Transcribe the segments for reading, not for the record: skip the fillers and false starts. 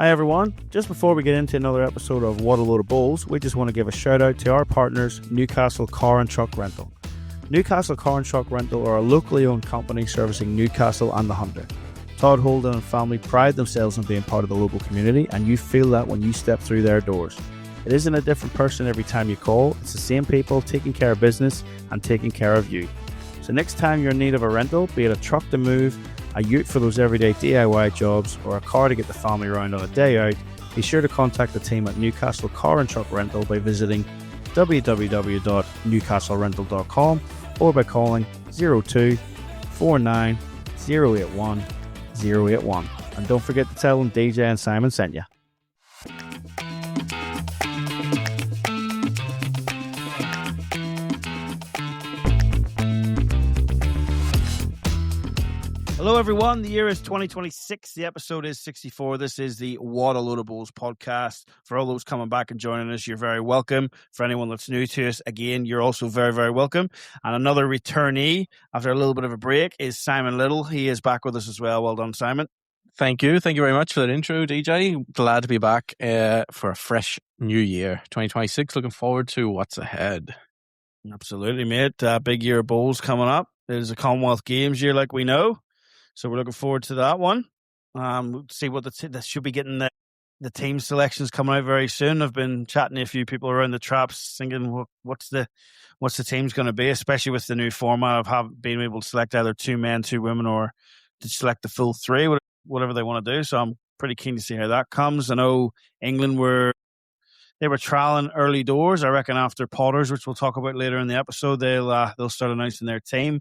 Hi everyone, just before we get into another episode of What a Load of Bulls, we just want to give a shout out to our partners, Newcastle Car and Truck Rental. Newcastle Car and Truck Rental are a locally owned company servicing Newcastle and the Hunter. Todd Holden and family pride themselves on being part of the local community, and you feel that when you step through their doors. It isn't a different person every time you call, it's the same people taking care of business and taking care of you. So next time you're in need of a rental, be it a truck to move, a ute for those everyday DIY jobs, or a car to get the family around on a day out, be sure to contact the team at Newcastle Car and Truck Rental by visiting www.newcastlerental.com or by calling 02 49 081 081. And don't forget to tell them DJ and Simon sent you. Hello everyone, the year is 2026, the episode is 64. This is the What a Load of Bulls podcast. For all those coming back and joining us, you're very welcome. For anyone that's new to us, again, you're also very, very welcome. And another returnee, after a little bit of a break, is Simon Little. He is back with us as well. Well done, Simon. Thank you very much for that intro, DJ. Glad to be back for a fresh new year, 2026. Looking forward to what's ahead. Absolutely, mate. Big year of Bulls coming up. There's a Commonwealth Games year, like we know. So we're looking forward to that one. See what that should be getting the team selections coming out very soon. I've been chatting to a few people around the traps, thinking what's the team's going to be, especially with the new format of being able to select either 2 men, 2 women, or to select the full 3, whatever they want to do. So I'm pretty keen to see how that comes. I know England were trialing early doors. I reckon after Potters, which we'll talk about later in the episode, they'll start announcing their team.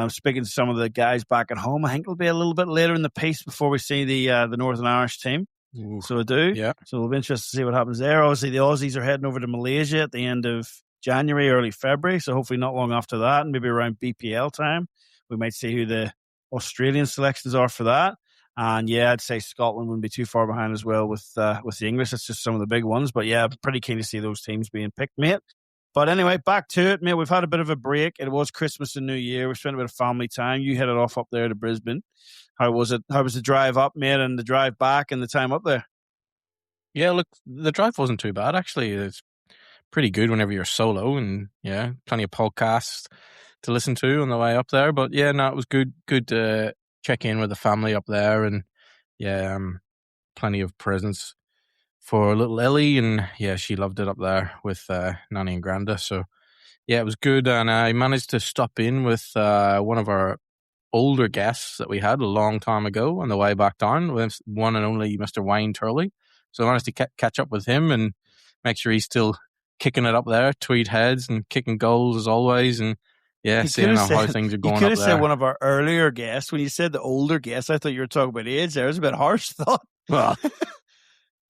Speaking to some of the guys back at home, I think it'll be a little bit later in the piece before we see the Northern Irish team. Ooh, so I do. Yeah. So it'll be interesting to see what happens there. Obviously, the Aussies are heading over to Malaysia at the end of January, early February. So hopefully not long after that, and maybe around BPL time, we might see who the Australian selections are for that. And yeah, I'd say Scotland wouldn't be too far behind as well with the English. It's just some of the big ones. But yeah, I'm pretty keen to see those teams being picked, mate. But anyway, back to it, mate. We've had a bit of a break. It was Christmas and New Year. We spent a bit of family time. You headed off up there to Brisbane. How was it? How was the drive up, mate, and the drive back and the time up there? Yeah, look, the drive wasn't too bad, actually. It's pretty good whenever you're solo, and yeah, plenty of podcasts to listen to on the way up there. But yeah, no, it was good to check in with the family up there, and yeah, plenty of presents for little Ellie, and yeah, she loved it up there with Nanny and Granda. So yeah, it was good, and I managed to stop in with one of our older guests that we had a long time ago on the way back down, with one and only Mr. Wayne Turley. So I managed to catch up with him and make sure he's still kicking it up there, tweed heads and kicking goals as always, and yeah, seeing how things are going up there. You could have said one of our earlier guests. When you said the older guests, I thought you were talking about age there. It was a bit harsh, I thought. Well,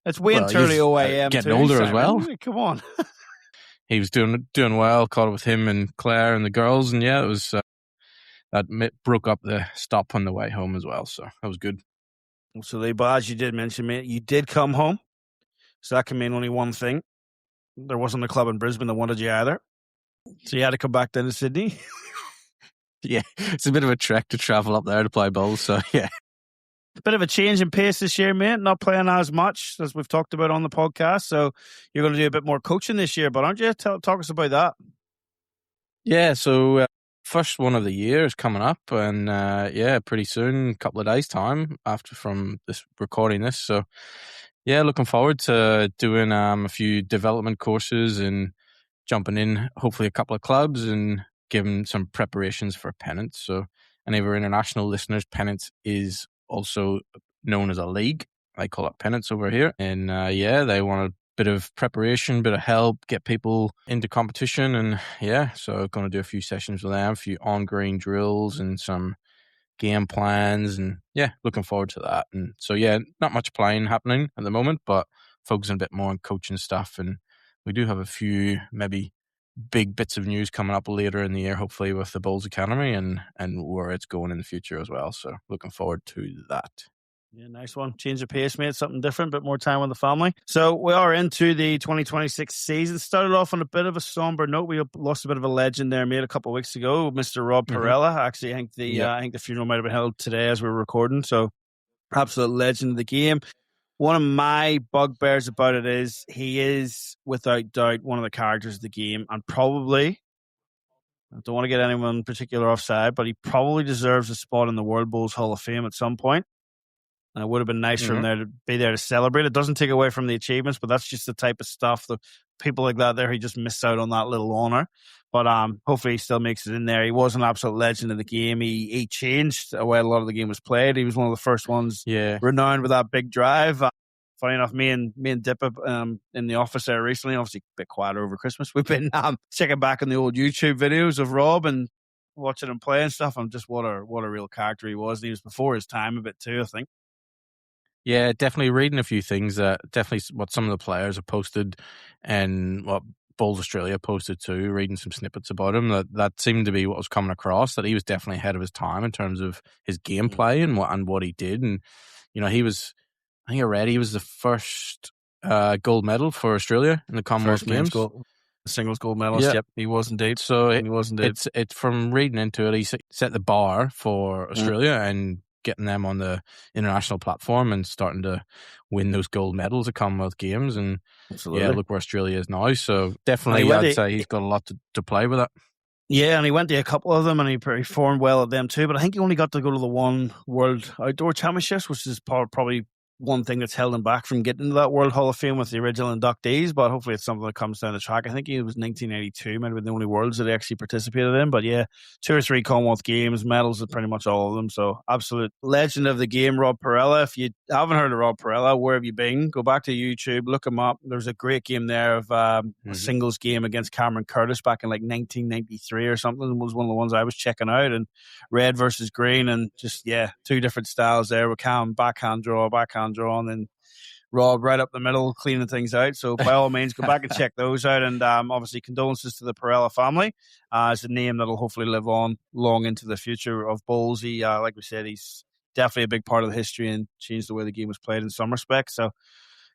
it's Wayne Turley OAM. Getting older Simon. As well. Come on. He was doing well. Caught up with him and Claire and the girls, and yeah, it was that broke up the stop on the way home as well. So that was good. So, as you did mention, mate, you did come home. So that can mean only one thing: there wasn't a club in Brisbane that wanted you either. So you had to come back down to Sydney. Yeah, it's a bit of a trek to travel up there to play bowls. So yeah. A bit of a change in pace this year, mate. Not playing as much as we've talked about on the podcast. So you're going to do a bit more coaching this year, but aren't you? Talk us about that. Yeah, so first one of the year is coming up, and yeah, pretty soon, a couple of days' time after from this recording this. So yeah, looking forward to doing a few development courses and jumping in, hopefully a couple of clubs and giving some preparations for pennants. So any of our international listeners, pennants is also known as a league. I call it pennants over here. And yeah, they want a bit of preparation, bit of help, get people into competition. And yeah, so going to do a few sessions with them, a few on-green drills and some game plans. And yeah, looking forward to that. And so yeah, not much playing happening at the moment, but focusing a bit more on coaching stuff. And we do have a few maybe big bits of news coming up later in the year, hopefully with the Bulls Academy and where it's going in the future as well. So looking forward to that. Yeah, nice one. Change of pace, mate. Something different, bit more time with the family. So we are into the 2026 season. Started off on a bit of a somber note. We lost a bit of a legend there, mate, a couple of weeks ago, Mr. Rob Perella. Actually, I think the funeral might have been held today as we were recording. So absolute legend of the game. One of my bugbears about it is he is, without doubt, one of the characters of the game, and probably, I don't want to get anyone in particular offside, but he probably deserves a spot in the World Bowls Hall of Fame at some point. And it would have been nice for him there to be there to celebrate. It doesn't take away from the achievements, but that's just the type of stuff that people like that there who just miss out on that little honor. But hopefully he still makes it in there. He was an absolute legend of the game. He changed the way a lot of the game was played. He was one of the first ones renowned with that big drive. Funny enough, me and Dippa in the office there recently, obviously a bit quieter over Christmas. We've been checking back on the old YouTube videos of Rob and watching him play and stuff. And just what a real character he was. And he was before his time a bit too, I think. Yeah, definitely reading a few things that definitely what some of the players have posted and what Bowls Australia posted too, reading some snippets about him, that seemed to be what was coming across, that he was definitely ahead of his time in terms of his gameplay and what he did. And, you know, I think I read he was the first gold medal for Australia in the Commonwealth Games. Singles gold medalist, yep, he was indeed. So it's from reading into it, he set the bar for Australia and getting them on the international platform and starting to win those gold medals at Commonwealth Games. And look where Australia is now. So definitely I'd say he's got a lot to play with it. Yeah, and he went to a couple of them and he performed well at them too. But I think he only got to go to the one World Outdoor Championships, which is probably one thing that's held him back from getting into that World Hall of Fame with the original inductees, but hopefully it's something that comes down the track. I think it was 1982, might have been the only Worlds that he actually participated in, but 2 or 3 Commonwealth Games, medals at pretty much all of them, so absolute legend of the game, Rob Perella. If you haven't heard of Rob Perella, where have you been? Go back to YouTube, look him up. There's a great game there of a singles game against Cameron Curtis back in like 1993 or something. It was one of the ones I was checking out, and red versus green, and just, 2 different styles there with Cam, backhand draw, and then Rob right up the middle cleaning things out. So by all means, go back and check those out. And obviously condolences to the Perella family. It's a name that'll hopefully live on long into the future of bowls. He, like we said, he's definitely a big part of the history and changed the way the game was played in some respects. So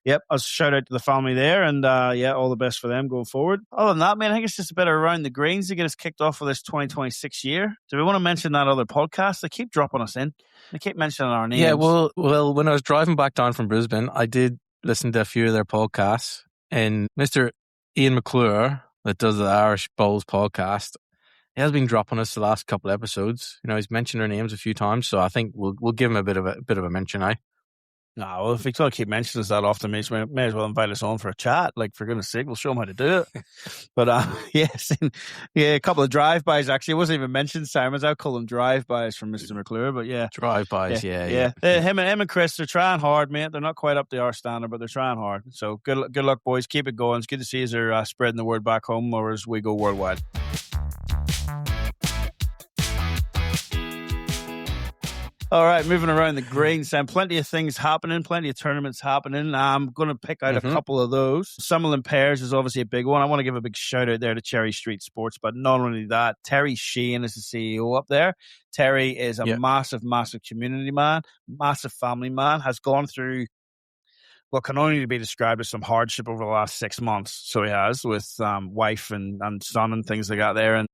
a shout out to the family there, and all the best for them going forward. Other than that, man, I think it's just a bit around the greens to get us kicked off for this 2026 year. Do we want to mention that other podcast? They keep dropping us in. They keep mentioning our names. Yeah, well, when I was driving back down from Brisbane, I did listen to a few of their podcasts, and Mr. Ian McClure, that does the Irish Bowls podcast, he has been dropping us the last couple of episodes. You know, he's mentioned our names a few times, so I think we'll give him a bit of a mention, eh? No, well, if he's going to keep mentioning us that often, may as well invite us on for a chat. Like, for goodness sake, we'll show him how to do it. But, a couple of drive-bys, actually. It wasn't even mentioned, Simons. I'll call them drive-bys from Mr. McClure, but Drive-bys, yeah. Him and Chris, they're trying hard, mate. They're not quite up to our standard, but they're trying hard. So, good luck, boys. Keep it going. It's good to see you are spreading the word back home, or as we go worldwide. All right, moving around the greens, and plenty of things happening, plenty of tournaments happening. I'm going to pick out a couple of those. Summerland Pairs is obviously a big one. I want to give a big shout out there to Cherry Street Sports, but not only that, Terry Sheehan is the CEO up there. Terry is a massive, massive community man, massive family man, has gone through what can only be described as some hardship over the last 6 months. So he has, with wife and son and things like that there. And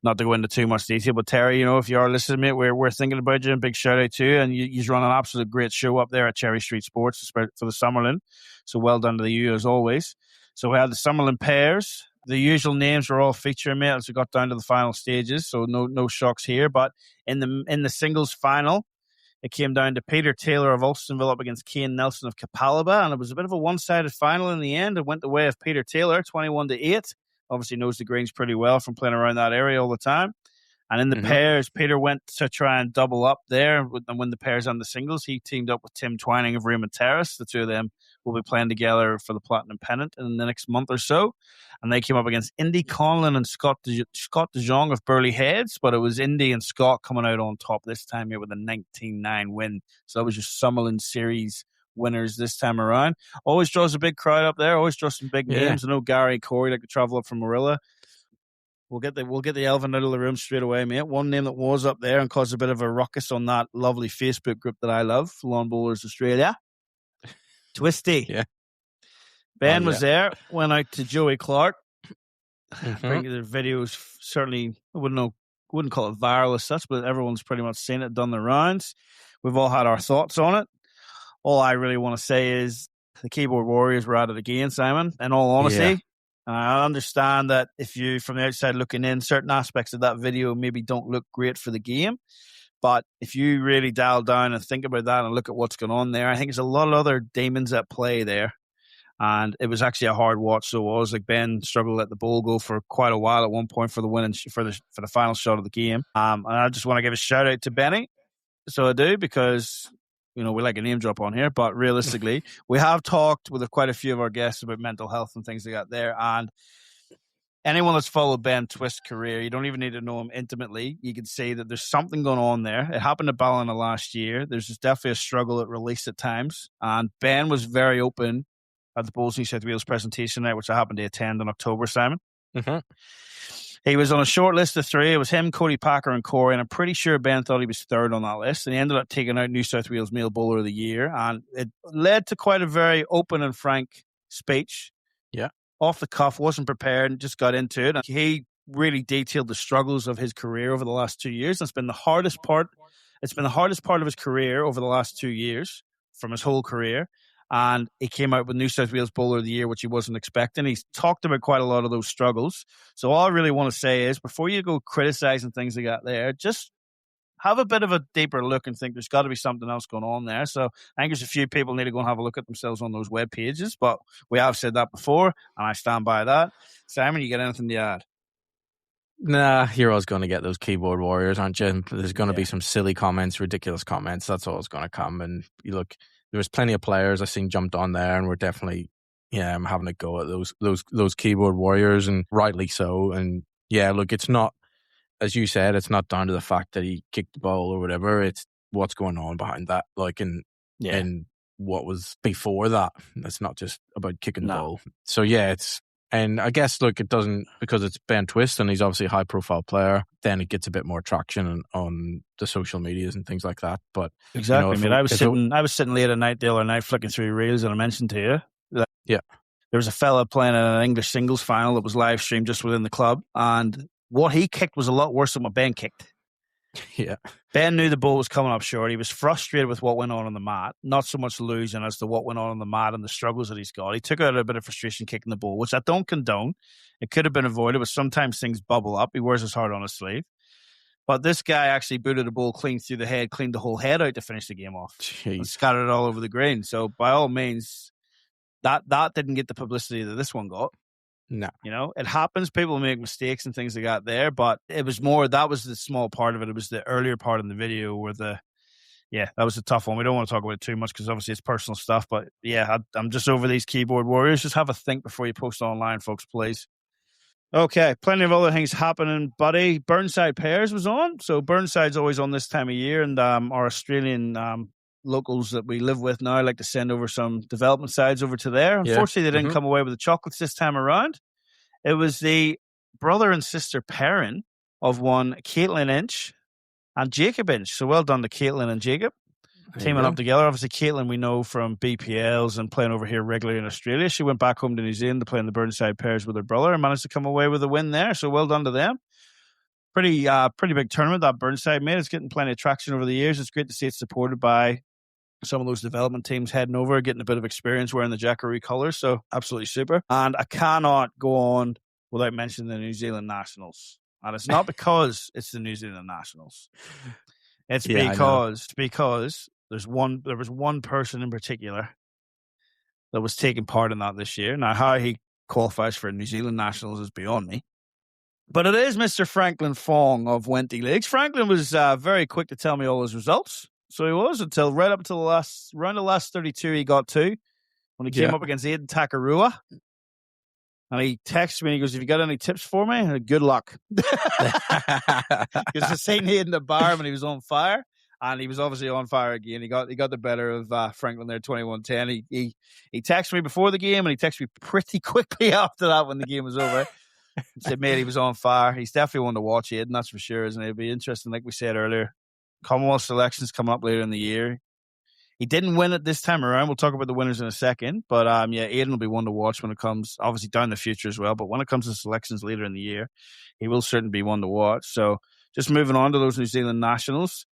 not to go into too much detail, but Terry, you know, if you are listening, mate, we're thinking about you, and big shout out to you. And you run an absolute great show up there at Cherry Street Sports for the Summerland. So well done to you as always. So we had the Summerland Pairs. The usual names were all featuring, mate, as we got down to the final stages. So no shocks here. But in the singles final, it came down to Peter Taylor of Ulstonville up against Kane Nelson of Capalaba, and it was a bit of a one-sided final in the end. It went the way of Peter Taylor, 21-8. Obviously knows the greens pretty well from playing around that area all the time. And in the pairs, Peter went to try and double up there and win the pairs on the singles. He teamed up with Tim Twining of Raymond Terrace. The two of them will be playing together for the Platinum Pennant in the next month or so. And they came up against Indy Conlon and Scott De Jong of Burley Heads, but it was Indy and Scott coming out on top this time here with a 19-9 win. So that was your Summerland Series winners this time around. Always draws a big crowd up there, always draws some big names. I know Gary and Corey like to travel up from Marilla. We'll get the Elvin out of the room straight away, mate. One name that was up there and caused a bit of a ruckus on that lovely Facebook group that I love, Lawn Bowlers Australia. Twisty. Yeah. Ben was there, went out to Joey Clark. I think the videos certainly, I wouldn't call it viral as such, but everyone's pretty much seen it, done the rounds. We've all had our thoughts on it. all I really want to say is the keyboard warriors were at it again, Simon, in all honesty. Yeah. I understand that if you, from the outside looking in, certain aspects of that video maybe don't look great for the game. But if you really dial down and think about that and look at what's going on there, I think there's a lot of other demons at play there. And it was actually a hard watch. So it was like Ben struggled to let the ball go for quite a while at one point for the win for the final shot of the game. And I just want to give a shout out to Benny. So I do, because we like a name drop on here, but realistically, we have talked with quite a few of our guests about mental health and things like that there. And anyone that's followed Ben Twist's career, you don't even need to know him intimately. You can see that there's something going on there. It happened to Ballina last year. There's just definitely a struggle at release at times. And Ben was very open at the Bulls New South Wales presentation night, which I happened to attend in October, Simon. Mm-hmm. He was on a short list of 3. It was him, Cody Packer, and Corey, and I'm pretty sure Ben thought he was 3rd on that list, and he ended up taking out New South Wales Male Bowler of the Year, and it led to quite a very open and frank speech. Yeah. Off the cuff, wasn't prepared, and just got into it. And he really detailed the struggles of his career over the last 2 years. It's been the hardest part. It's been the hardest part of his career over the last 2 years, from his whole career. And he came out with New South Wales Bowler of the Year, which he wasn't expecting. He's talked about quite a lot of those struggles. So all I really want to say is, before you go criticizing things like that there, just have a bit of a deeper look and think there's got to be something else going on there. So I think there's a few people need to go and have a look at themselves on those web pages. But we have said that before, and I stand by that. Simon, you got anything to add? Nah, you're always going to get those keyboard warriors, aren't you? There's going to be some silly comments, ridiculous comments. That's always going to come. And you look, there was plenty of players I seen jumped on there, and we're definitely, I'm having a go at those keyboard warriors, and rightly so. And yeah, look, it's not, as you said, it's not down to the fact that he kicked the ball or whatever. It's what's going on behind that, like in what was before that. It's not just about kicking the ball. So yeah, and I guess, look, it doesn't, because it's Ben Twist and he's obviously a high profile player, then it gets a bit more traction on the social medias and things like that. But exactly, I was sitting late at night the other night flicking through reels, and I mentioned to you that there was a fella playing in an English singles final that was live streamed just within the club, and what he kicked was a lot worse than what Ben kicked. Yeah. Ben knew the ball was coming up short. He was frustrated with what went on the mat, not so much losing as to what went on the mat and the struggles that he's got. He took out a bit of frustration kicking the ball, which I don't condone. It could have been avoided, but sometimes things bubble up. He wears his heart on his sleeve. But this guy actually booted the ball clean through the head, cleaned the whole head out to finish the game off. And scattered it all over the green. So by all means, that didn't get the publicity that this one got. No. It happens. People make mistakes and things like that there, but it was more, that was the small part of it. It was the earlier part in the video where that was a tough one. We don't want to talk about it too much because obviously it's personal stuff, but yeah, I'm just over these keyboard warriors. Just have a think before you post online, folks, please. Okay, plenty of other things happening, buddy. Burnside Pairs was on. So Burnside's always on this time of year, and our Australian locals that we live with now like to send over some development sides over to there. Unfortunately, they didn't come away with the chocolates this time around. It was the brother and sister pairing of one Caitlin Inch and Jacob Inch. So well done to Caitlin and Jacob teaming up together. Obviously, Caitlin we know from BPLs and playing over here regularly in Australia. She went back home to New Zealand to play in the Burnside Pairs with her brother and managed to come away with a win there. So well done to them. Pretty big tournament that Burnside made. It's getting plenty of traction over the years. It's great to see it supported by some of those development teams heading over, getting a bit of experience wearing the Jackaroo colours. So absolutely super. And I cannot go on without mentioning the New Zealand Nationals. And it's not because it's the New Zealand Nationals. It's because there was one person in particular that was taking part in that this year. Now, how he qualifies for New Zealand Nationals is beyond me. But it is Mr. Franklin Fong of Wenty Leagues. Franklin was very quick to tell me all his results. So he was until right up until the last 32 he got to when he came up against Aiden Takarua. And he texted me and he goes, "Have you got any tips for me?" And good luck. Because I seen Aiden the bar when he was on fire. And he was obviously on fire again. He got the better of Franklin there, 21-10. He texted me before the game and he texted me pretty quickly after that when the game was over. He said, mate, he was on fire. He's definitely one to watch, Aiden, that's for sure, isn't it? It'll be interesting, like we said earlier. Commonwealth selections coming up later in the year. He didn't win it this time around. We'll talk about the winners in a second. But Aiden will be one to watch when it comes, obviously down the future as well. But when it comes to selections later in the year, he will certainly be one to watch. So just moving on to those New Zealand Nationals.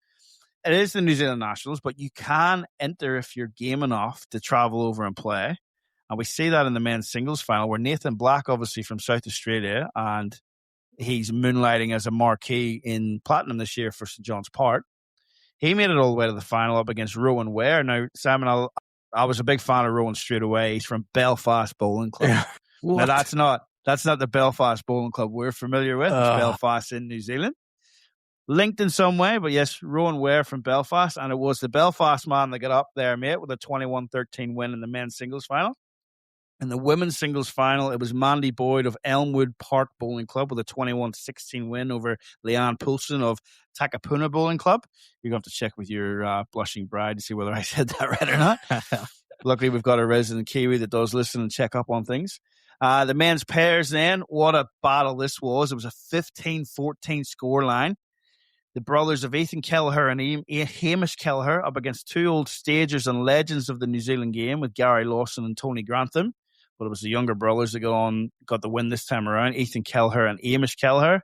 it is the New Zealand Nationals, but you can enter if you're game enough to travel over and play. And we see that in the men's singles final, where Nathan Black, obviously from South Australia, and he's moonlighting as a marquee in Platinum this year for St. John's Park. He made it all the way to the final up against Rowan Ware. Now, Simon, I was a big fan of Rowan straight away. He's from Belfast Bowling Club. Yeah. Now, that's not the Belfast Bowling Club we're familiar with. It's Belfast in New Zealand. Linked in some way, but yes, Rowan Ware from Belfast, and it was the Belfast man that got up there, mate, with a 21-13 win in the men's singles final. In the women's singles final, it was Mandy Boyd of Elmwood Park Bowling Club with a 21-16 win over Leanne Poulsen of Takapuna Bowling Club. You're going to have to check with your blushing bride to see whether I said that right or not. Luckily, we've got a resident Kiwi that does listen and check up on things. The men's pairs then, what a battle this was. It was a 15-14 scoreline. The brothers of Ethan Kelleher and Hamish Kelleher up against two old stagers and legends of the New Zealand game with Gary Lawson and Tony Grantham. But it was the younger brothers that got the win this time around, Ethan Kelleher and Hamish Kelleher.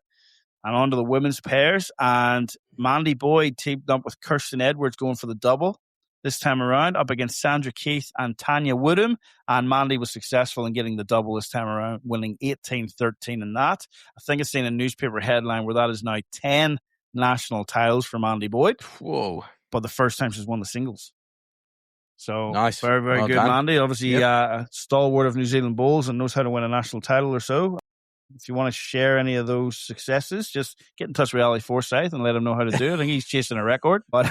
And on to the women's pairs. And Mandy Boyd teamed up with Kirsten Edwards going for the double this time around, up against Sandra Keith and Tanya Woodham. And Mandy was successful in getting the double this time around, winning 18-13 in that. I think I've seen a newspaper headline where that is now 10 national titles for Mandy Boyd. Whoa. But the first time she's won the singles. So nice. Very, very well good, done. Mandy. Obviously, a stalwart of New Zealand bowls and knows how to win a national title or so. If you want to share any of those successes, just get in touch with Ali Forsyth and let him know how to do it. I think he's chasing a record. But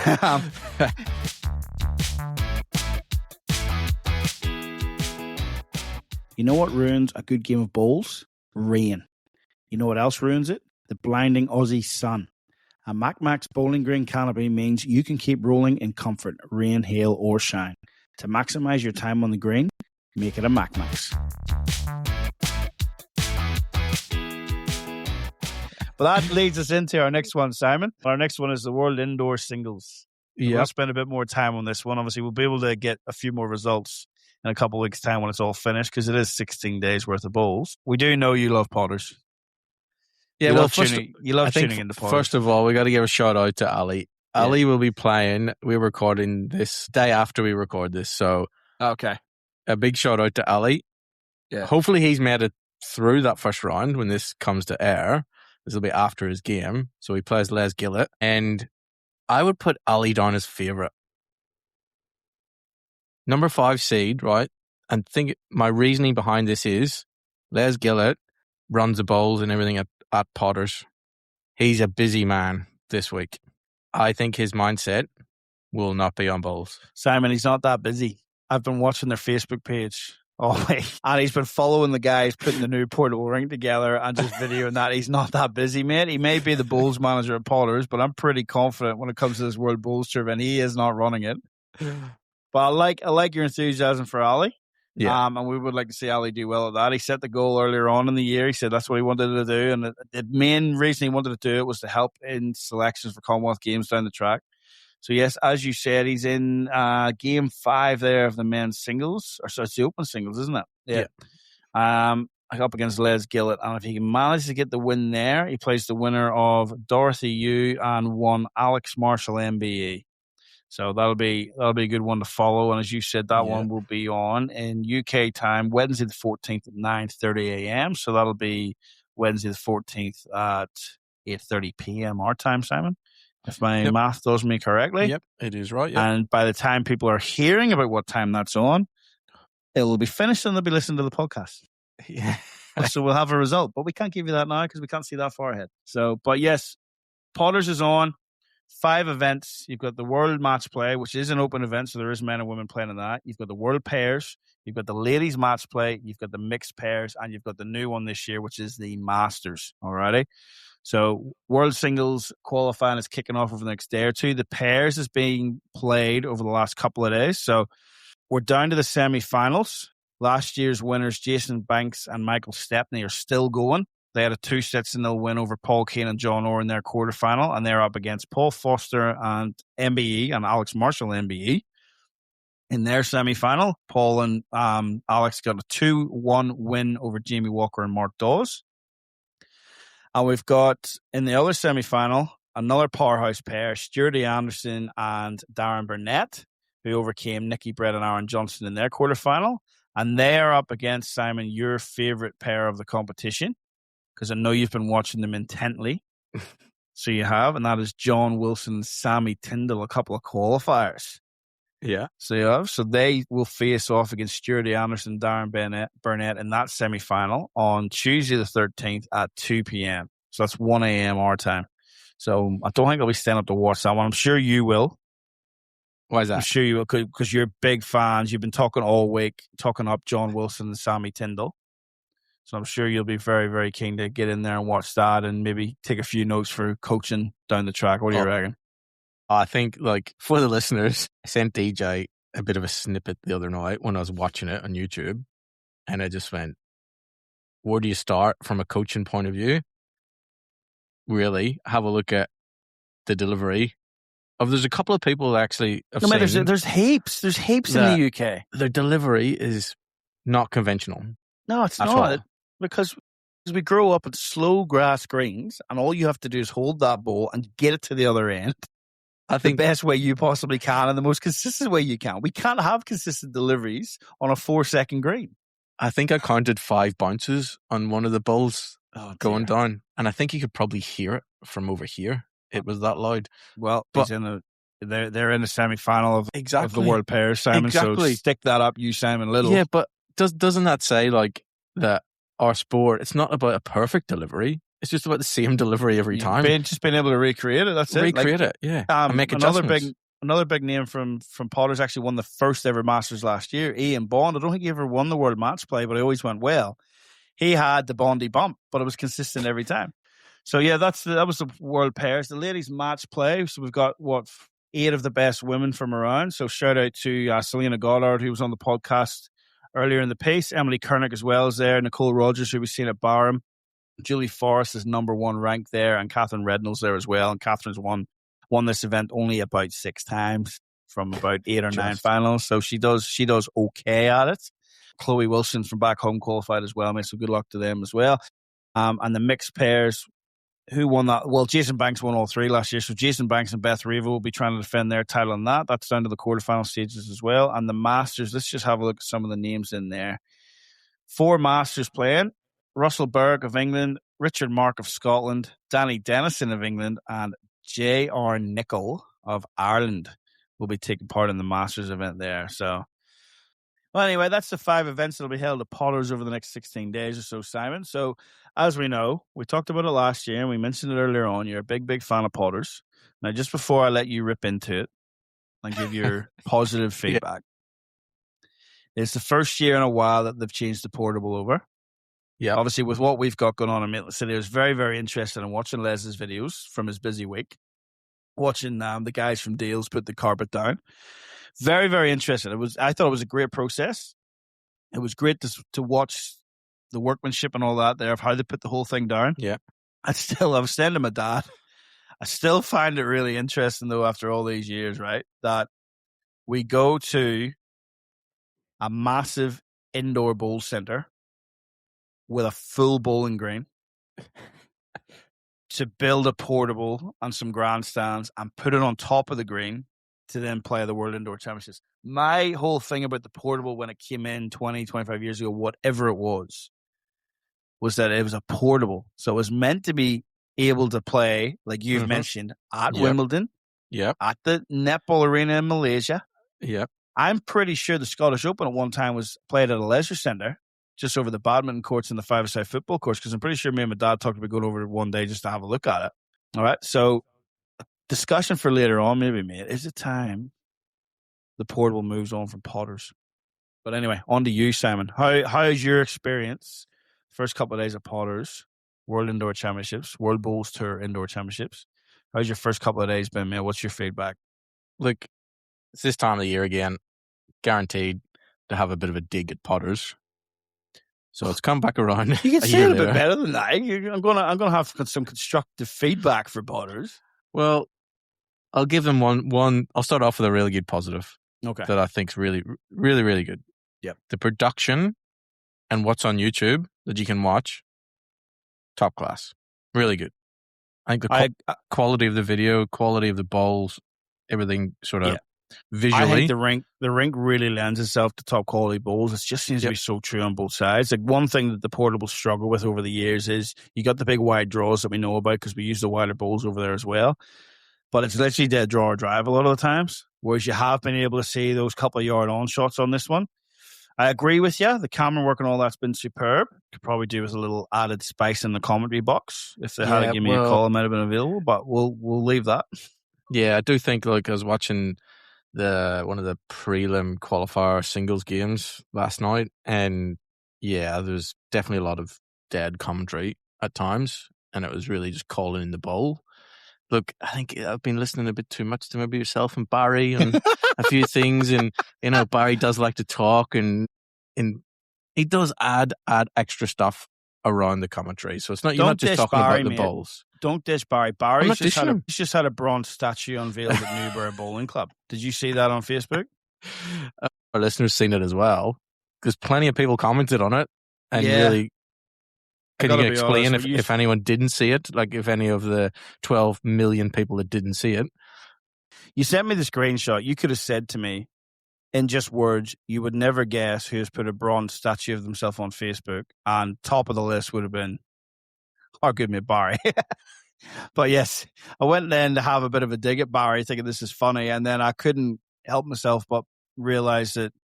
you know what ruins a good game of bowls? Rain. You know what else ruins it? The blinding Aussie sun. A MacMax bowling green canopy means you can keep rolling in comfort, rain, hail, or shine. To maximize your time on the green, make it a MacMax. Well, that leads us into our next one, Simon. Our next one is the World Indoor Singles. Yeah. We'll spend a bit more time on this one. Obviously, we'll be able to get a few more results in a couple of weeks' time when it's all finished, because it is 16 days worth of bowls. We do know you love potters. Yeah, you love tuning into potters. First of all, we got to give a shout out to Ali. Yeah. Ali will be playing. We're recording this day after we record this, so okay. A big shout out to Ali. Yeah. Hopefully, he's made it through that first round when this comes to air. This will be after his game, so he plays Les Gillett, and I would put Ali down as favourite. Number 5 seed, right? And think my reasoning behind this is Les Gillett runs the bowls and everything at Potters. He's a busy man this week. I think his mindset will not be on bowls. Simon, he's not that busy. I've been watching their Facebook page all week, and he's been following the guys putting the new portable ring together and just videoing that. He's not that busy, mate. He may be the bowls manager at Potters, but I'm pretty confident when it comes to this World Bowls Tour, and he is not running it. But I like your enthusiasm for Ali. Yeah. And we would like to see Ali do well at that. He set the goal earlier on in the year. He said that's what he wanted to do. And the main reason he wanted to do it was to help in selections for Commonwealth Games down the track. So, yes, as you said, he's in game 5 there of the men's singles. Or so it's the open singles, isn't it? Yeah. Up against Les Gillett. And if he can manage to get the win there, he plays the winner of Dorothy Yu and one Alex Marshall MBE. So that'll be a good one to follow. And as you said, that one will be on in UK time, Wednesday the 14th at 9:30 a.m. So that'll be Wednesday the 14th at 8:30 p.m. our time, Simon, if my math does me correctly. Yep, it is right. Yep. And by the time people are hearing about what time that's on, it'll be finished and they'll be listening to the podcast. Yeah. So we'll have a result. But we can't give you that now because we can't see that far ahead. So, but yes, Potters is on. 5 events. You've got the World Match Play, which is an open event, so there is men and women playing in that. You've got the World Pairs. You've got the Ladies Match Play. You've got the Mixed Pairs, and you've got the new one this year, which is the Masters. Alrighty. So World Singles qualifying is kicking off over the next day or two. The Pairs is being played over the last couple of days. So we're down to the semi-finals. Last year's winners, Jason Banks and Michael Stepney, are still going. They had a 2-0 win over Paul Kane and John Orr in their quarterfinal, and they're up against Paul Foster and MBE and Alex Marshall MBE in their semi-final. Paul and Alex got a 2-1 win over Jamie Walker and Mark Dawes. And we've got in the other semi-final another powerhouse pair, Stuart Anderson and Darren Burnett, who overcame Nikki Brett and Aaron Johnson in their quarterfinal. And they are up against, Simon, your favorite pair of the competition, because I know you've been watching them intently. So you have, and that is John Wilson and Sammy Tyndall, a couple of qualifiers. Yeah. So you have. So they will face off against Stuart Anderson and Darren Burnett in that semi-final on Tuesday the 13th at 2 p.m. So that's 1 a.m. our time. So I don't think I'll be staying up to watch that one. I'm sure you will. Why is that? I'm sure you will, because you're big fans. You've been talking all week, talking up John Wilson and Sammy Tyndall. So I'm sure you'll be very, very keen to get in there and watch that and maybe take a few notes for coaching down the track. What do you reckon? I think, like, for the listeners, I sent DJ a bit of a snippet the other night when I was watching it on YouTube, and I just went, where do you start from a coaching point of view? Really, have a look at the delivery. There's a couple of people that actually have seen there's heaps. There's heaps in the UK. Their delivery is not conventional. No, it's at not. all. Because we grow up at slow grass greens, and all you have to do is hold that ball and get it to the other end. I think the best way you possibly can and the most consistent way you can. We can't have consistent deliveries on a 4-second green. I think I counted 5 bounces on one of the balls going down, and I think you could probably hear it from over here. It was that loud. Well, but they're in the semi-final of the World Pairs, Simon. Exactly. So stick that up, you Simon Little. Yeah, but doesn't that say like that our sport? It's not about a perfect delivery. It's just about the same delivery every time. Just being able to recreate it. That's it. Recreate it, yeah. And make adjustments. Another big name from Potters actually won the first ever Masters last year. Ian Bond. I don't think he ever won the World Match Play, but he always went well. He had the Bondy bump, but it was consistent every time. So yeah, that was the World Pairs. The ladies match play. So we've got 8 of the best women from around. So shout out to Selena Goddard, who was on the podcast earlier in the piece. Emily Kernick as well is there. Nicole Rogers, who we've seen at Barham. Julie Forrest is number 1 ranked there, and Catherine Rednall's there as well. And Catherine's won this event only about 6 times from about 8 or 9 finals. So she does okay at it. Chloe Wilson from back home qualified as well, mate. So good luck to them as well. And the mixed pairs, who won that? Well, Jason Banks won all 3 last year. So Jason Banks and Beth Revo will be trying to defend their title on that. That's down to the quarterfinal stages as well. And the Masters, let's just have a look at some of the names in there. 4 Masters playing. Russell Berg of England, Richard Mark of Scotland, Danny Dennison of England, and J.R. Nicol of Ireland will be taking part in the Masters event there. So, well, anyway, that's the 5 events that will be held at Potters over the next 16 days or so, Simon. So, as we know, we talked about it last year and we mentioned it earlier on. You're a big, big fan of Potters. Now, just before I let you rip into it and give your positive feedback, it's the first year in a while that they've changed the portable over. Yeah, obviously with what we've got going on in Maitland City, I was very, very interested in watching Les's videos from his busy week, watching the guys from Deals put the carpet down. Very, very interested. I thought it was a great process. It was great to watch the workmanship and all that there of how they put the whole thing down. Yeah, I was saying to my dad, I still find it really interesting though after all these years, right? That we go to a massive indoor bowl center with a full bowling green to build a portable and some grandstands and put it on top of the green to then play the World Indoor Championships. My whole thing about the portable when it came in 20, 25 years ago, whatever it was that it was a portable. So it was meant to be able to play, like you've mentioned, at Wimbledon, at the Netball Arena in Malaysia. Yep. I'm pretty sure the Scottish Open at one time was played at a leisure centre, just over the badminton courts and the five-a-side football courts, because I'm pretty sure me and my dad talked about going over one day just to have a look at it. All right, so discussion for later on, maybe, mate. Is it time the portable moves on from Potters? But anyway, on to you, Simon. How is your experience? First couple of days of Potters, World Indoor Championships, World Bowls Tour Indoor Championships. How's your first couple of days been, mate? What's your feedback? Look, it's this time of the year again. Guaranteed to have a bit of a dig at Potters. So it's come back around. You can say it a bit better than that. I'm gonna have some constructive feedback for Potters. Well, I'll give them one. I'll start off with a really good positive. Okay. That I think's really, really, really good. Yep. The production and what's on YouTube that you can watch, top class. Really good. I think the quality of the video, quality of the bowls, everything sort of visually. I think the rink really lends itself to top quality bowls. It just seems to be so true on both sides. Like one thing that the portables struggle with over the years is you got the big wide draws that we know about because we use the wider bowls over there as well. But it's literally dead draw or drive a lot of the times, whereas you have been able to see those couple of yard on shots on this one. I agree with you. The camera work and all that's been superb. Could probably do with a little added spice in the commentary box. If they had to give me a call, it might have been available, but we'll leave that. Yeah, I do think, like, I was watching one of the prelim qualifier singles games last night, and there's definitely a lot of dead commentary at times, and it was really just calling in the bowl. Look, I think I've been listening a bit too much to maybe yourself and Barry and a few things, and Barry does like to talk, and he does add extra stuff around the commentary. So it's not you're not just talking Barry, about the bowls. Don't dish Barry. Barry's just had a bronze statue unveiled at Newborough Bowling Club. Did you see that on Facebook? Our listeners seen it as well, because plenty of people commented on it, and really. Can you explain if anyone didn't see it? Like if any of the 12 million people that didn't see it? You sent me the screenshot. You could have said to me, in just words, you would never guess who has put a bronze statue of themselves on Facebook. And top of the list would have been our good mate Barry. But yes, I went then to have a bit of a dig at Barry, thinking this is funny. And then I couldn't help myself but realize that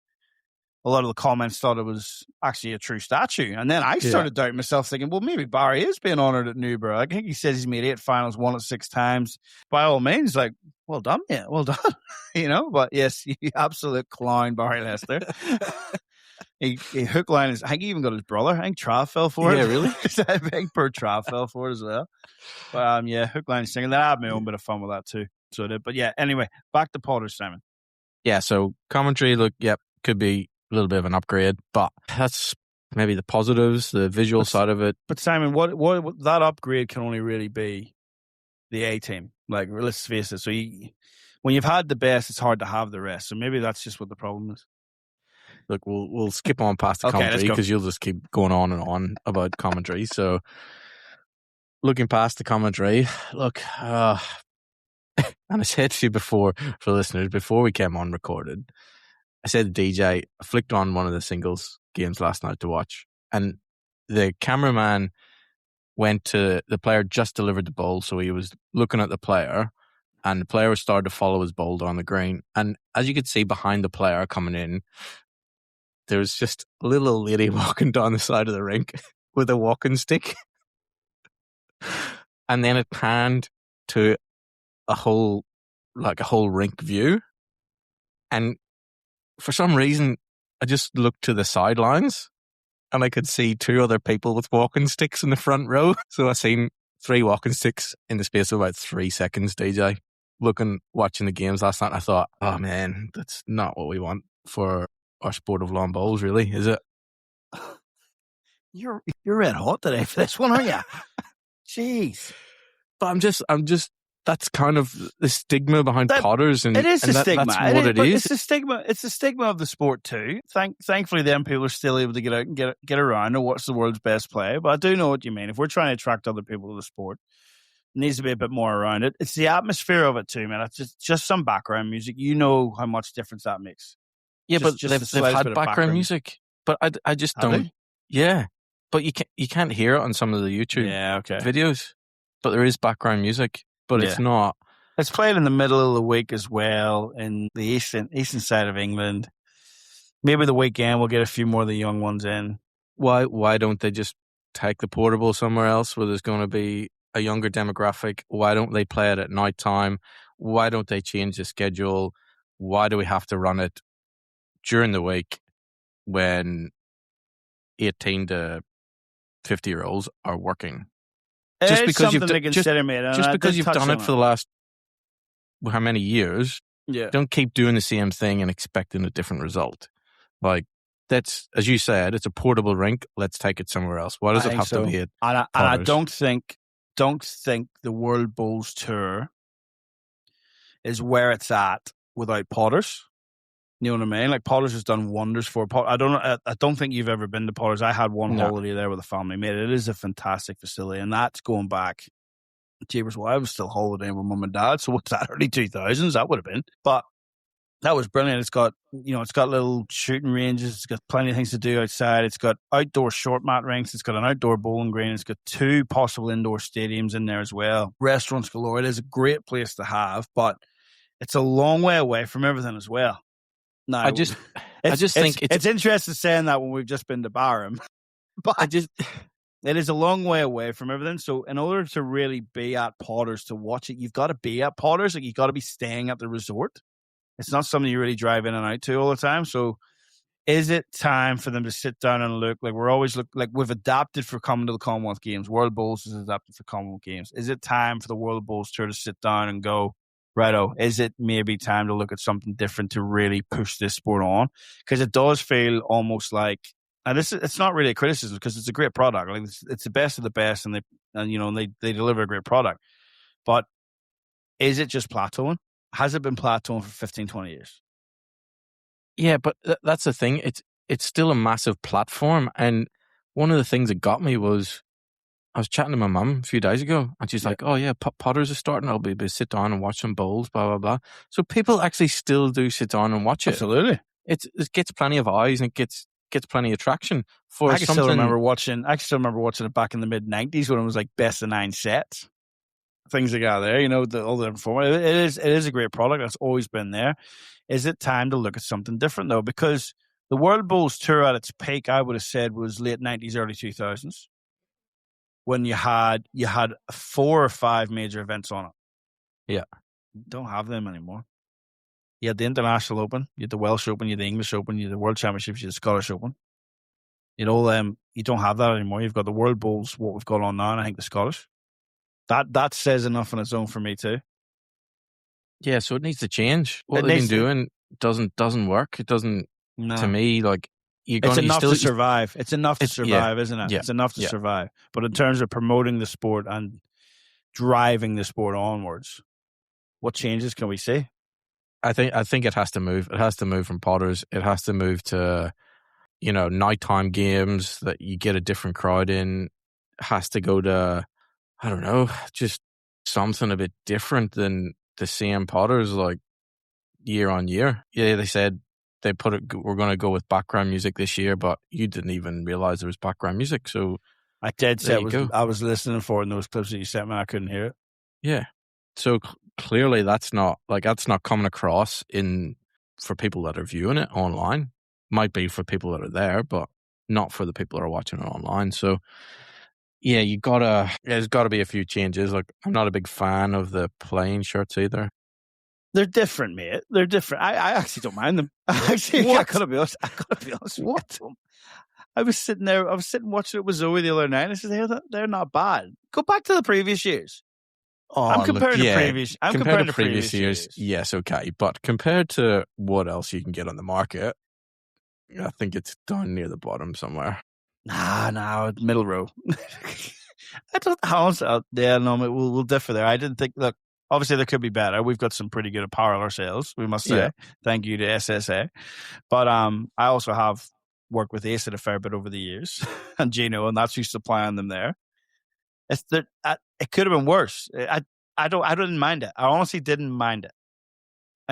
a lot of the comments thought it was actually a true statue. And then I started doubting myself, thinking, well, maybe Barry is being honoured at Newborough. I think he says he's made 8 finals, won it 6 times. By all means, like, well done, mate. Well done. But yes, you absolute clown, Barry Lester. he hook line I think he even got his brother. I think Trav fell for it. Yeah, really? I think poor Trav fell for it as well. But hook line singing. Then I had my own bit of fun with that too. So I did. But yeah, anyway, back to Potters, Simon. Yeah, so commentary, look, could be a little bit of an upgrade, but that's maybe the positives, the visual side of it. But Simon, what that upgrade can only really be the A team. Like, let's face it. So when you've had the best, it's hard to have the rest. So maybe that's just what the problem is. Look, we'll skip on past the commentary because you'll just keep going on and on about commentary. So looking past the commentary, look, and I said to you before, for listeners, before we came on recorded, I said to DJ, I flicked on one of the singles games last night to watch, and the cameraman went to the player just delivered the bowl, so he was looking at the player, and the player started to follow his bowl down the green. And as you could see behind the player coming in, there was just a little old lady walking down the side of the rink with a walking stick. And then it panned to a whole rink view. And for some reason, I just looked to the sidelines and I could see 2 other people with walking sticks in the front row. So I seen 3 walking sticks in the space of about 3 seconds, DJ. Watching the games last night, I thought, oh man, that's not what we want for our sport of lawn bowls, really, is it? You're red hot today for this one, aren't you? Jeez. But I'm just that's kind of the stigma behind Potters, and it is a stigma. That's what it is. It's a stigma. It's a stigma of the sport too. Thankfully, them people are still able to get out and get around and watch the world's best play. But I do know what you mean. If we're trying to attract other people to the sport, it needs to be a bit more around it. It's the atmosphere of it too, man. It's just some background music. You know how much difference that makes. Yeah, but they've had background music, but I just don't. Yeah, but you can't hear it on some of the YouTube videos. But there is background music. But it's not. It's played in the middle of the week as well in the eastern side of England. Maybe the weekend we'll get a few more of the young ones in. Why don't they just take the portable somewhere else where there's going to be a younger demographic? Why don't they play it at night time? Why don't they change the schedule? Why do we have to run it during the week when 18 to 50-year-olds are working? Just because you've done it for the last how many years, don't keep doing the same thing and expecting a different result. Like, that's, as you said, it's a portable rink. Let's take it somewhere else. Why does it have to be at and I don't think the World Bowls Tour is where it's at without Potters. You know what I mean? Like, Potters has done wonders for I don't think you've ever been to Potters. I had one holiday there with a family, mate. It is a fantastic facility, and that's going back Jeepers, well, I was still holidaying with mum and dad. So what's that, early 2000s? That would have been. But that was brilliant. It's got, it's got little shooting ranges. It's got plenty of things to do outside. It's got outdoor short mat rinks. It's got an outdoor bowling green. It's got 2 possible indoor stadiums in there as well. Restaurants galore. It is a great place to have, but it's a long way away from everything as well. No, I just think it's interesting saying that when we've just been to Barham, but it is a long way away from everything. So in order to really be at Potters to watch it, you've got to be at Potters. Like, you've got to be staying at the resort. It's not something you really drive in and out to all the time. So is it time for them to sit down and look like we've adapted for coming to the Commonwealth Games? World Bowls is adapted for Commonwealth Games. Is it time for the World Bowls Tour to sit down and go, righto, is it maybe time to look at something different to really push this sport on? Because it does feel almost like, and it's not really a criticism because it's a great product. Like, it's the best of the best, and they deliver a great product. But is it just plateauing? Has it been plateauing for 15, 20 years? Yeah, but that's the thing. It's still a massive platform. And one of the things that got me was I was chatting to my mum a few days ago, and she's like, "Oh yeah, Potters are starting. I'll be able to sit down and watch some bowls, blah blah blah." So people actually still do sit down and watch it. Absolutely, it gets plenty of eyes and it gets plenly of traction. I can still remember watching it back in the mid '90s when it was like best of 9 sets. Things that got there, all the information. It is a great product. That's always been there. Is it time to look at something different though? Because the World Bowls Tour at its peak, I would have said, was late '90s, early 2000s, when you had 4 or 5 major events on it. Yeah, you don't have them anymore. You had the International Open, you had the Welsh Open, you had the English Open, you had the World Championships, you had the Scottish Open. You don't have that anymore. You've got the World Bowls, what we've got on now, and I think the Scottish. That says enough on its own for me too. Yeah, so it needs to change. What they've been doing doesn't work. It doesn't. No. To me, like, it's enough to survive. It's enough to survive, isn't it? Yeah, it's enough to survive. But in terms of promoting the sport and driving the sport onwards, what changes can we see? I think it has to move. It has to move from Potters. It has to move to, nighttime games that you get a different crowd in. It has to go to, I don't know, just something a bit different than the same Potters, like, year on year. Yeah, they said we're going to go with background music this year, but you didn't even realize there was background music. So I did say I was listening for it in those clips that you sent me. I couldn't hear it. Yeah. So clearly that's not coming across for people that are viewing it online. Might be for people that are there, but not for the people that are watching it online. So yeah, there's gotta be a few changes. Like, I'm not a big fan of the plain shirts either. They're different, mate. They're different. I actually don't mind them. I gotta be honest. What? I was sitting watching it with Zoe the other night, and I said, they're not bad. Go back to the previous years. Oh, I'm comparing to previous years. Yes, okay. But compared to what else you can get on the market, I think it's down near the bottom somewhere. Nah, middle row. I don't know. Yeah, no, we'll differ there. I didn't think, look, obviously there could be better. We've got some pretty good apparel ourselves, we must say. Yeah. Thank you to SSA. But I also have worked with Ace a fair bit over the years, and Gino, and that's who's supplying them there. It could have been worse. I didn't mind it. I honestly didn't mind it.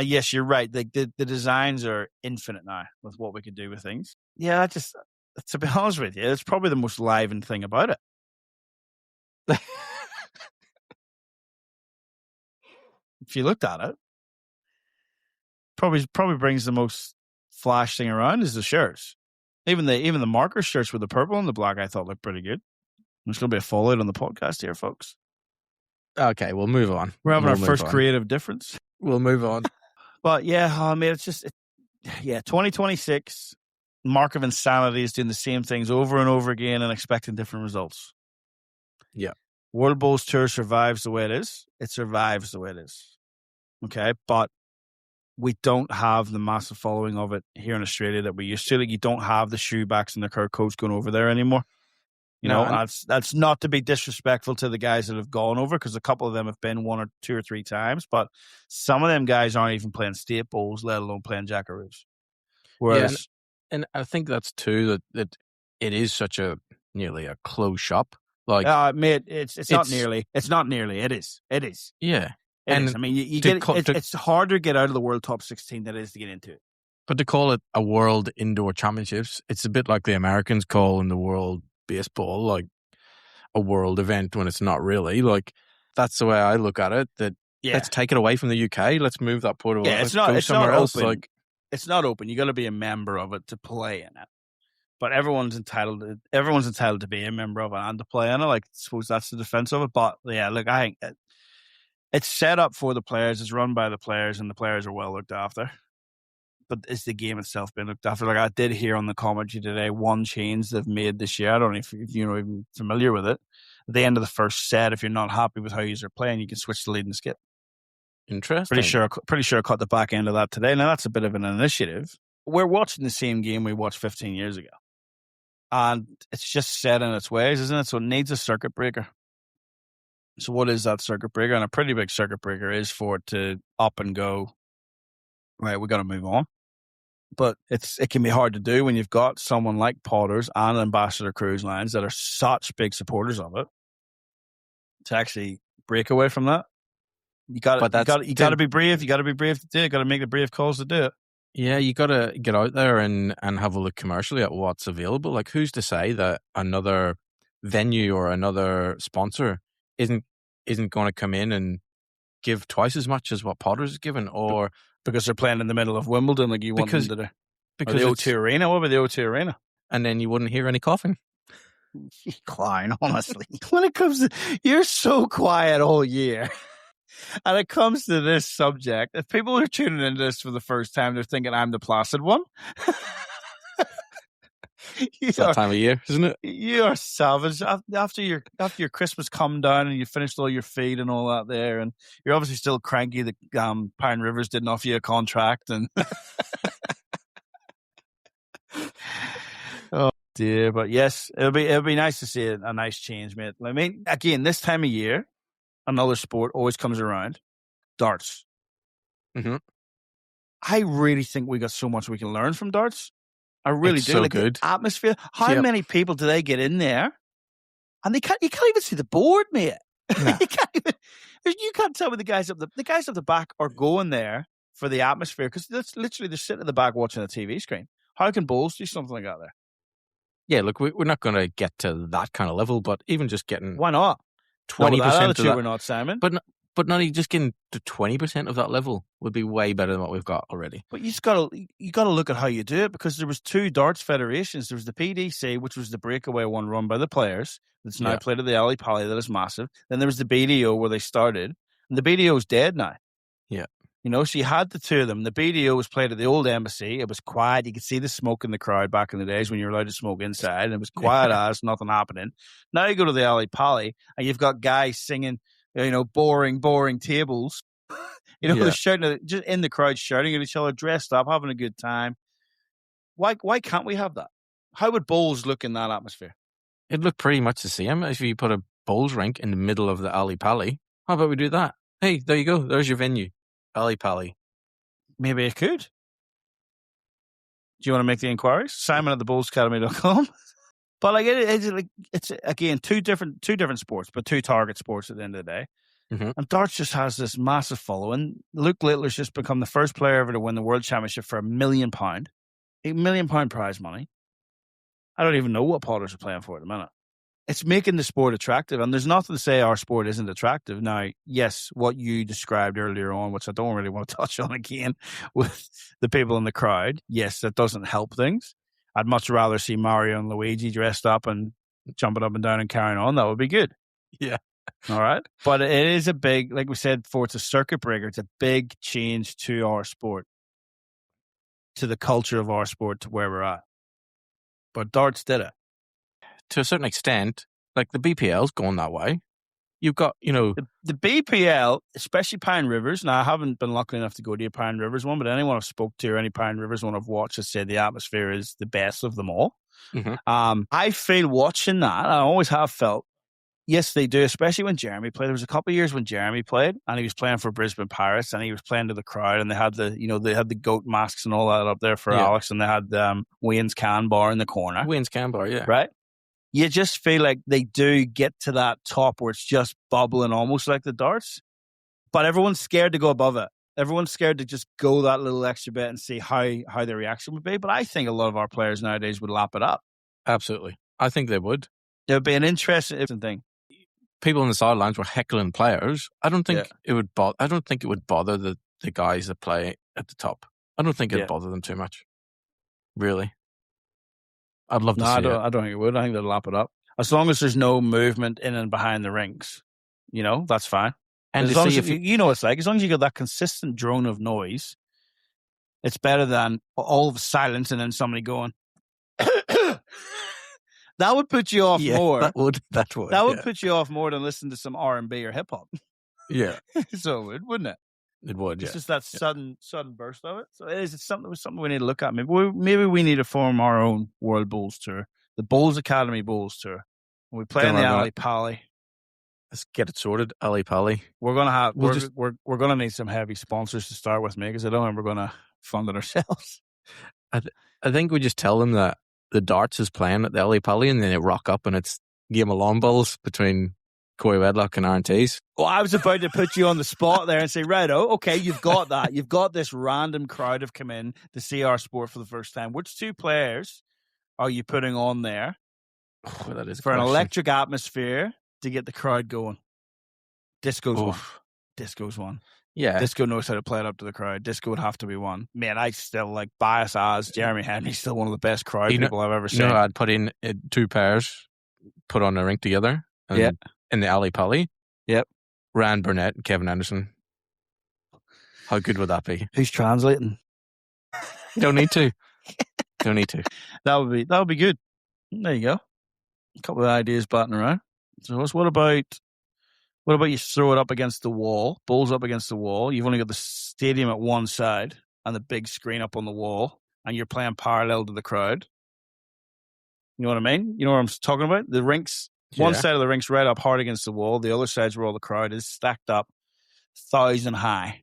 Yes, you're right. The designs are infinite now with what we could do with things. Yeah, to be honest with you, it's probably the most livened thing about it. If you looked at it, probably brings the most flash thing around is the shirts. Even the marker shirts with the purple and the black, I thought looked pretty good. There's going to be a fallout on the podcast here, folks. Okay, we'll move on. We're having our first creative difference. We'll move on. But yeah, I mean, it's just, 2026, mark of insanity is doing the same things over and over again and expecting different results. Yeah. World Bowls Tour survives the way it is. It survives the way it is. Okay, but we don't have the massive following of it here in Australia that we used to. Like, you don't have the shoebacks and the Kurt Coates going over there anymore. That's not to be disrespectful to the guys that have gone over, because a couple of them have been 1 or 2 or 3 times, but some of them guys aren't even playing state bowls, let alone playing jackaroos. Whereas, and I think that's too that it is such nearly a closed shop. Like, mate, it's not nearly. It's not nearly. It is. It is. Yeah. It is. I mean, it's harder to get out of the World Top 16 than it is to get into it. But to call it a World Indoor Championships, it's a bit like the Americans call in the World Baseball, like a world event when it's not really. Like, that's the way I look at it. That let's take it away from the UK. Let's move that port away. It's not else. Open. Like, it's not open. You got to be a member of it to play in it. But everyone's entitled to be a member of it and to play in it. Like, I suppose that's the defense of it. But yeah, look, I think it's set up for the players. It's run by the players, and the players are well looked after. But is the game itself being looked after? Like, I did hear on the commentary today, one change they've made this year. I don't know if you're even familiar with it. At the end of the first set, if you're not happy with how you're playing, you can switch to lead and skip. Interesting. Pretty sure I caught the back end of that today. Now, that's a bit of an initiative. We're watching the same game we watched 15 years ago. And it's just set in its ways, isn't it? So it needs a circuit breaker. So what is that circuit breaker? And a pretty big circuit breaker is for it to up and go, right, we got to move on. But it can be hard to do when you've got someone like Potters and Ambassador Cruise Lines that are such big supporters of it to actually break away from that. You got to be brave. You got to be brave to do it. You got to make the brave calls to do it. Yeah, you got to get out there and have a look commercially at what's available. Like, who's to say that another venue or another sponsor isn't going to come in and give twice as much as what Potters is given, or because they're playing in the middle of Wimbledon, like you want them to do. Because the O2 Arena. What about the O2 Arena? And then you wouldn't hear any coughing. You clown, honestly. When it comes to, you're so quiet all year. And it comes to this subject. If people are tuning into this for the first time, they're thinking I'm the placid one. It's that time of year, isn't it? You are savage. After your Christmas come down and you finished all your feed and all that there, and you're obviously still cranky that Pine Rivers didn't offer you a contract. And oh dear, but yes, it'll be nice to see a nice change, mate. I mean, again, this time of year, another sport always comes around, darts. Mm-hmm. I really think we got so much we can learn from darts. I really do. So like good. The atmosphere. How many people do they get in there? And you can't even see the board, mate. No. You can't tell when the guys up the back are going there for the atmosphere, because that's literally they're sitting at the back watching a TV screen. How can bowls do something like that there? Yeah, look, we're not going to get to that kind of level, but even just getting why not 20% of that, we're not, Simon. But not even just getting to 20% of that level would be way better than what we've got already. But you got to look at how you do it, because there was two darts federations. There was the PDC, which was the breakaway one run by the players. That's now played at the Ali Pali. That is massive. Then there was the BDO where they started, and the BDO is dead now. Yeah. You know, so you had the two of them. The BDO was played at the old embassy. It was quiet. You could see the smoke in the crowd back in the days when you were allowed to smoke inside. And it was quiet as nothing happening. Now you go to the Ali Pali and you've got guys singing, you know, boring tables. You know, they're shouting, just in the crowd, shouting at each other, dressed up, having a good time. Why can't we have that? How would bowls look in that atmosphere? It'd look pretty much the same if you put a bowls rink in the middle of the Ali Pali. How about we do that? Hey, there you go. There's your venue. Ali Pali. Maybe it could. Do you want to make the inquiries? Simon at thebowlsacademy.com. But like it's again two different sports, but two target sports at the end of the day. Mm-hmm. And darts just has this massive following. Luke Littler's just become the first player ever to win the World Championship for £1 million, £1 million prize money. I don't even know what Potters are playing for at the minute. It's making the sport attractive, and there's nothing to say our sport isn't attractive. Now, yes, what you described earlier on, which I don't really want to touch on again with the people in the crowd, yes, that doesn't help things. I'd much rather see Mario and Luigi dressed up and jumping up and down and carrying on. That would be good. Yeah. All right. But it is a big, like we said before, it's a circuit breaker. It's a big change to our sport, to the culture of our sport, to where we're at. But darts did it. To a certain extent, like the BPL's going that way. You've got, you know... The BPL, especially Pine Rivers, now I haven't been lucky enough to go to a Pine Rivers one, but anyone I've spoke to or any Pine Rivers one I've watched has said the atmosphere is the best of them all. Mm-hmm. I feel watching that, I always have felt, yes, they do, especially when Jeremy played. There was a couple of years when Jeremy played, and he was playing for Brisbane Pirates, and he was playing to the crowd, and they had the goat masks and all that up there for Alex, and they had Wayne's Can Bar in the corner. Wayne's Can Bar, yeah. Right? you just feel like they do get to that top where it's just bubbling, almost like the darts. But everyone's scared to go above it. Everyone's scared to just go that little extra bit and see how their reaction would be. But I think a lot of our players nowadays would lap it up. Absolutely. I think they would. It would be an interesting thing. People on the sidelines were heckling players. I don't think it would bother the guys that play at the top. I don't think it'd bother them too much. Really. I'd love to see it. I don't think it would. I think they'd lap it up. As long as there's no movement in and behind the rings, that's fine. And as long as you know it's like, as long as you got that consistent drone of noise, it's better than all of silence and then somebody going. That would put you off more. That would put you off more than listening to some R&B or hip hop. Yeah. So it wouldn't it? It would. It's just that sudden burst of it. So it's something we need to look at. Maybe we need to form our own World Bowls Tour, the Bowls Academy Bowls Tour. We play in the Ali Pali. Let's get it sorted, Ali Pali. We're gonna have we're gonna need some heavy sponsors to start with, me, because I don't think we're gonna fund it ourselves. I think we just tell them that the darts is playing at the Ali Pali, and then they rock up and it's a game of lawn bowls between Corey Wedlock and Aaron Tees. Well, I was about to put you on the spot there and say, righto, okay, you've got that. You've got this random crowd have come in to see our sport for the first time. Which two players are you putting on there that is for an electric atmosphere to get the crowd going? Disco's one. Disco's one. Yeah. Disco knows how to play it up to the crowd. Disco would have to be one. Man, I still like bias as Jeremy Henry's still one of the best crowd people I've ever seen. I'd put in 2 pairs, put on a rink together. And in the Ali Pali. Yep. Ryan Burnett and Kevin Anderson. How good would that be? Who's translating? You don't need to. Don't need to. That would be good. There you go. A couple of ideas batting around. So what about you throw it up against the wall, bowls up against the wall. You've only got the stadium at one side and the big screen up on the wall, and you're playing parallel to the crowd. You know what I mean? You know what I'm talking about? The rinks. One side of the rink's right up hard against the wall. The other side's where all the crowd is, stacked up 1,000 high.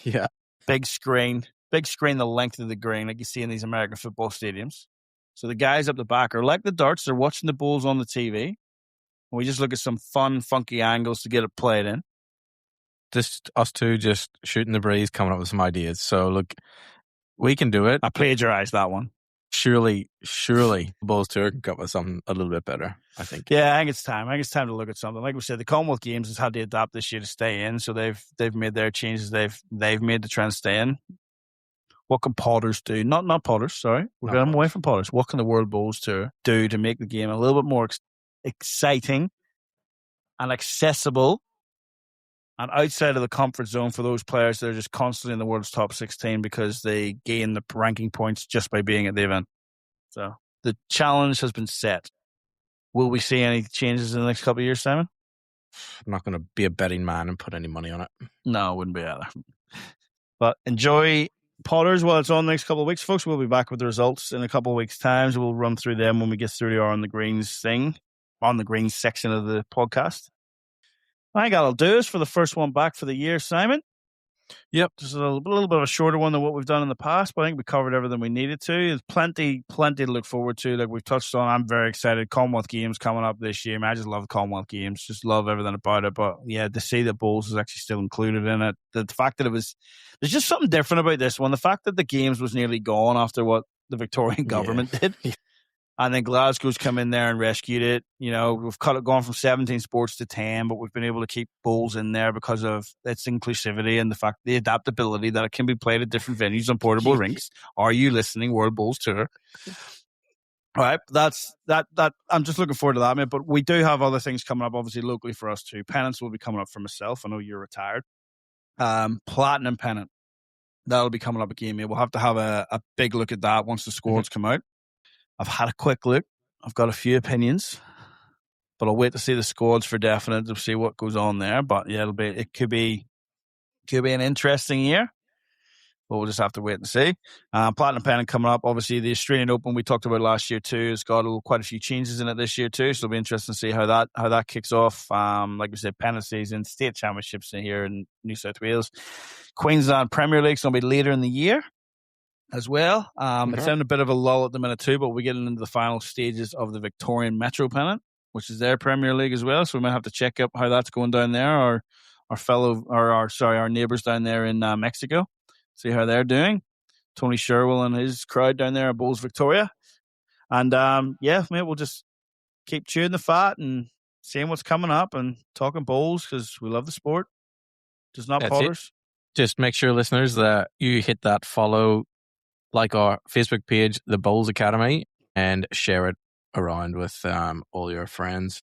Yeah. Big screen, the length of the green, like you see in these American football stadiums. So the guys up the back are like the darts. They're watching the bowls on the TV. And we just look at some fun, funky angles to get it played in. Just us two just shooting the breeze, coming up with some ideas. So look, we can do it. I plagiarized that one. Surely, Bowls Tour can come up with something a little bit better, I think. Yeah, I think it's time. To look at something. Like we said, the Commonwealth Games has had to adapt this year to stay in, so they've made their changes. They've made to try and stay in. What can Potters do? Not Potters, sorry. We're getting away from Potters. What can the World Bowls Tour do to make the game a little bit more exciting and accessible and outside of the comfort zone for those players that are just constantly in the world's top 16 because they gain the ranking points just by being at the event? So the challenge has been set. Will we see any changes in the next couple of years, Simon? I'm not going to be a betting man and put any money on it. No, I wouldn't be either. But enjoy Potters while it's on the next couple of weeks, folks. We'll be back with the results in a couple of weeks' time. So we'll run through them when we get through the On the Greens thing, on the Greens section of the podcast. I think that'll do us for the first one back for the year, Simon. Yep. Just a little bit of a shorter one than what we've done in the past, but I think we covered everything we needed to. There's plenty to look forward to. Like we've touched on, I'm very excited. Commonwealth Games coming up this year. I just love the Commonwealth Games. Just love everything about it. But yeah, to see that bowls is actually still included in it. The fact that there's just something different about this one. The fact that the Games was nearly gone after what the Victorian government did. And then Glasgow's come in there and rescued it. You know, we've gone from 17 sports to 10, but we've been able to keep bowls in there because of its inclusivity and the adaptability that it can be played at different venues on portable rinks. Are you listening, World Bowls Tour? All right, that's that. I'm just looking forward to that, mate. But we do have other things coming up, obviously locally for us too. Pennants will be coming up for myself. I know you're retired. Platinum pennant that'll be coming up again, mate. We'll have to have a big look at that once the scores come out. I've had a quick look. I've got a few opinions, but I'll wait to see the squads for definite to see what goes on there. But yeah, it could be an interesting year, but we'll just have to wait and see. Platinum pennant coming up. Obviously, the Australian Open we talked about last year too has got quite a few changes in it this year too. So it'll be interesting to see how that kicks off. Like we said, pennant season, state championships in here in New South Wales. Queensland Premier League's going to be later in the year. as well. It's in a bit of a lull at the minute too, but we're getting into the final stages of the Victorian Metro Pennant, which is their Premier League as well. So we might have to check up how that's going down there. Our neighbours down there in Mexico, see how they're doing. Tony Sherwell and his crowd down there at Bowls Victoria. And mate, we'll just keep chewing the fat and seeing what's coming up and talking bowls because we love the sport. Just not potters. Just make sure, listeners, that you hit that follow, like our Facebook page, The Bowls Academy, and share it around with all your friends.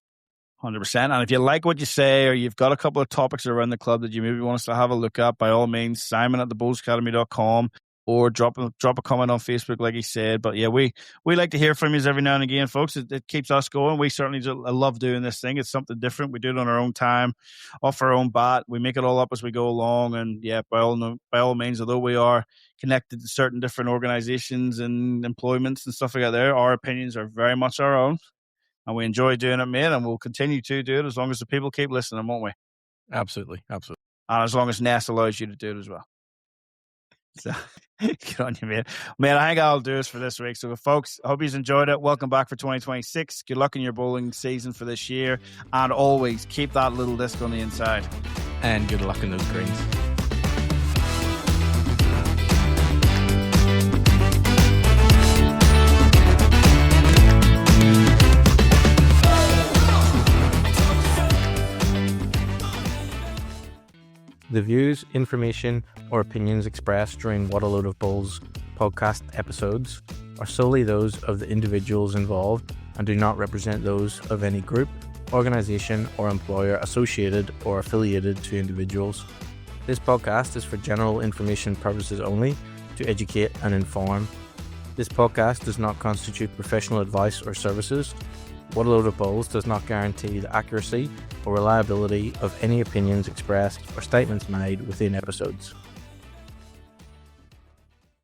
100%. And if you like what you say or you've got a couple of topics around the club that you maybe want us to have a look at, by all means, simon@thebowlsacademy.com or drop a comment on Facebook, like he said. But yeah, we like to hear from you every now and again, folks. It keeps us going. We certainly love doing this thing. It's something different. We do it on our own time, off our own bat. We make it all up as we go along. And yeah, by all means, although we are connected to certain different organizations and employments and stuff like that there, our opinions are very much our own. And we enjoy doing it, mate, and we'll continue to do it as long as the people keep listening, won't we? Absolutely. And as long as Ness allows you to do it as well. So, good on you, mate. Man, I think I'll do this for this week. So, folks, I hope you've enjoyed it. Welcome back for 2026. Good luck in your bowling season for this year. And always keep that little disc on the inside. And good luck in those greens. The views, information, or opinions expressed during What a Load of Bowls podcast episodes are solely those of the individuals involved and do not represent those of any group, organization, or employer associated or affiliated to individuals. This podcast is for general information purposes only, to educate and inform. This podcast does not constitute professional advice or services. What a Load of Bowls does not guarantee the accuracy or reliability of any opinions expressed or statements made within episodes.